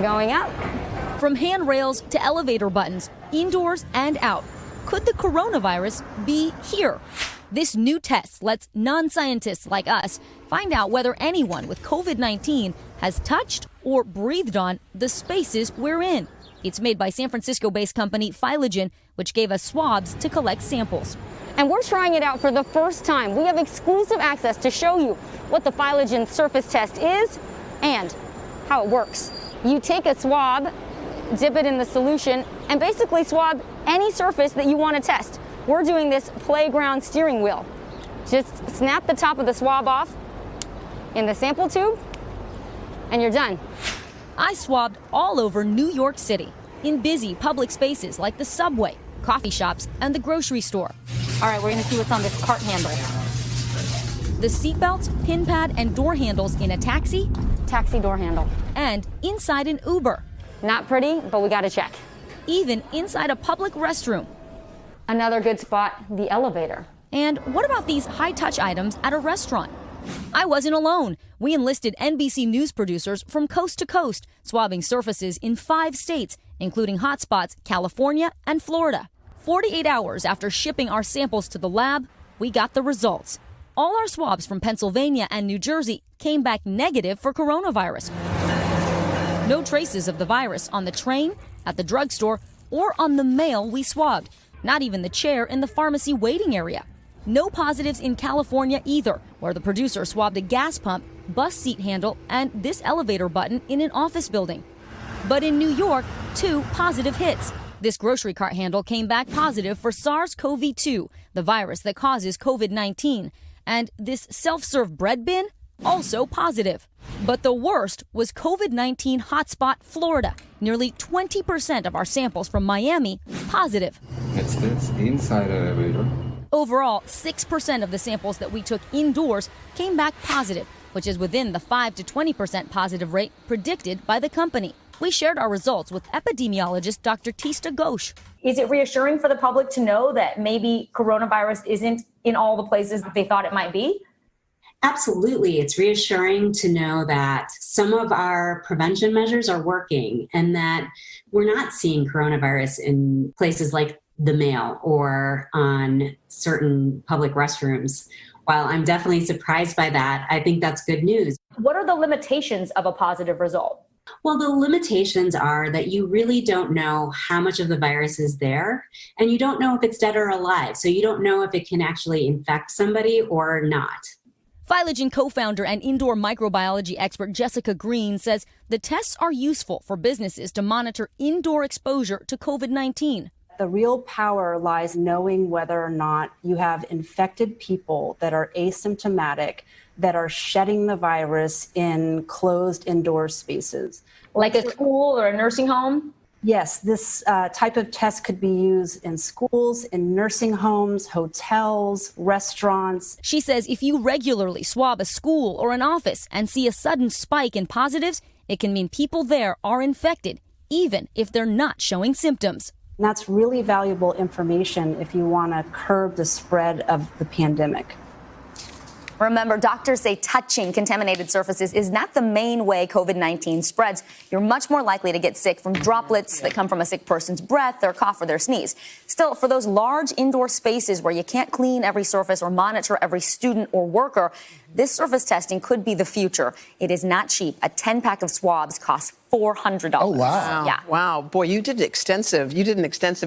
Going up. From handrails to elevator buttons, indoors and out. Could the coronavirus be here? This new test lets non-scientists like us find out whether anyone with COVID-19 has touched or breathed on the spaces we're in. It's made by San Francisco-based company Vicky, which gave us swabs to collect samples. And we're trying it out for the first time. We have exclusive access to show you what the Vicky surface test is and how it works. You take a swab, dip it in the solution, and basically swab any surface that you want to test. We're doing this playground steering wheel. Just snap the top of the swab off in the sample tube, and you're done. I swabbed all over New York City, in busy public spaces like the subway, coffee shops, and the grocery store. All right, we're going to see what's on this cart handle. The seatbelts, pin pad, and door handles in a taxi. Taxi door handle. And inside an Uber. Not pretty, but we got to check. Even inside a public restroom. Another good spot, the elevator. And what about these high-touch items at a restaurant? I wasn't alone. We enlisted NBC News producers from coast to coast, swabbing surfaces in 5 states, including hotspots California and Florida. 48 hours after shipping our samples to the lab, we got the results. All our swabs from Pennsylvania and New Jersey came back negative for coronavirus. No traces of the virus on the train, at the drugstore, or on the mail we swabbed. Not even the chair in the pharmacy waiting area. No positives in California either, where the producer swabbed a gas pump, bus seat handle, and this elevator button in an office building. But in New York, 2 positive hits. This grocery cart handle came back positive for SARS-CoV-2, the virus that causes COVID-19. And this self-serve bread bin, also positive. But the worst was COVID-19 hotspot Florida. Nearly 20% of our samples from Miami positive. It's this inside elevator. Overall, 6% of the samples that we took indoors came back positive, which is within the 5 to 20% positive rate predicted by the company. We shared our results with epidemiologist Dr. Tista Ghosh. Is it reassuring for the public to know that maybe coronavirus isn't in all the places that they thought it might be? Absolutely. It's reassuring to know that some of our prevention measures are working and that we're not seeing coronavirus in places like the mail or on certain public restrooms. While I'm definitely surprised by that, I think that's good news. What are the limitations of a positive result? Well, the limitations are that you really don't know how much of the virus is there, and you don't know if it's dead or alive. So you don't know if it can actually infect somebody or not. Vicky co-founder and indoor microbiology expert Jessica Green says the tests are useful for businesses to monitor indoor exposure to COVID-19. The real power lies knowing whether or not you have infected people that are asymptomatic, that are shedding the virus in closed indoor spaces. Like a school or a nursing home? Yes, this type of test could be used in schools, in nursing homes, hotels, restaurants. She says if you regularly swab a school or an office and see a sudden spike in positives, it can mean people there are infected, even if they're not showing symptoms. And that's really valuable information if you want to curb the spread of the pandemic. Remember, doctors say touching contaminated surfaces is not the main way COVID-19 spreads. You're much more likely to get sick from droplets that come from a sick person's breath, their cough, or their sneeze. Still, for those large indoor spaces where you can't clean every surface or monitor every student or worker, this surface testing could be the future. It is not cheap. A 10-pack of swabs costs $400. Oh, wow. Yeah. Wow. Boy, you did an extensive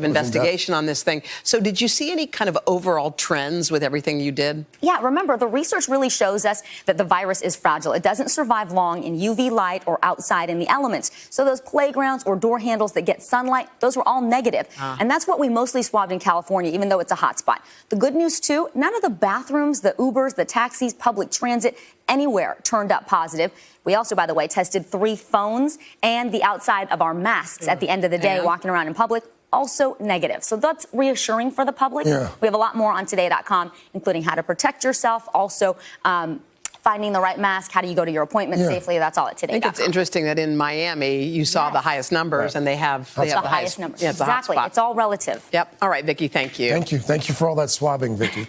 investigation on this thing. So did you see any kind of overall trends with everything you did? Yeah, remember, the research really shows us that the virus is fragile. It doesn't survive long in UV light or outside in the elements. So those playgrounds or door handles that get sunlight, those were all negative. And that's what we mostly swabbed in California, even though it's a hot spot. The good news, too, none of the bathrooms, the Ubers, the taxis, public transit, anywhere turned up positive. We also, by the way, tested 3 phones and the outside of our masks at the end of the day, walking around in public, also negative. So that's reassuring for the public. Yeah. We have a lot more on today.com, including how to protect yourself, also finding the right mask, how do you go to your appointment safely. That's all at today.com. I think it's interesting that in Miami, you saw the highest numbers, and they have the highest numbers. Yeah, exactly. It's all relative. Yep. All right, Vicky, thank you. Thank you. Thank you for all that swabbing, Vicky.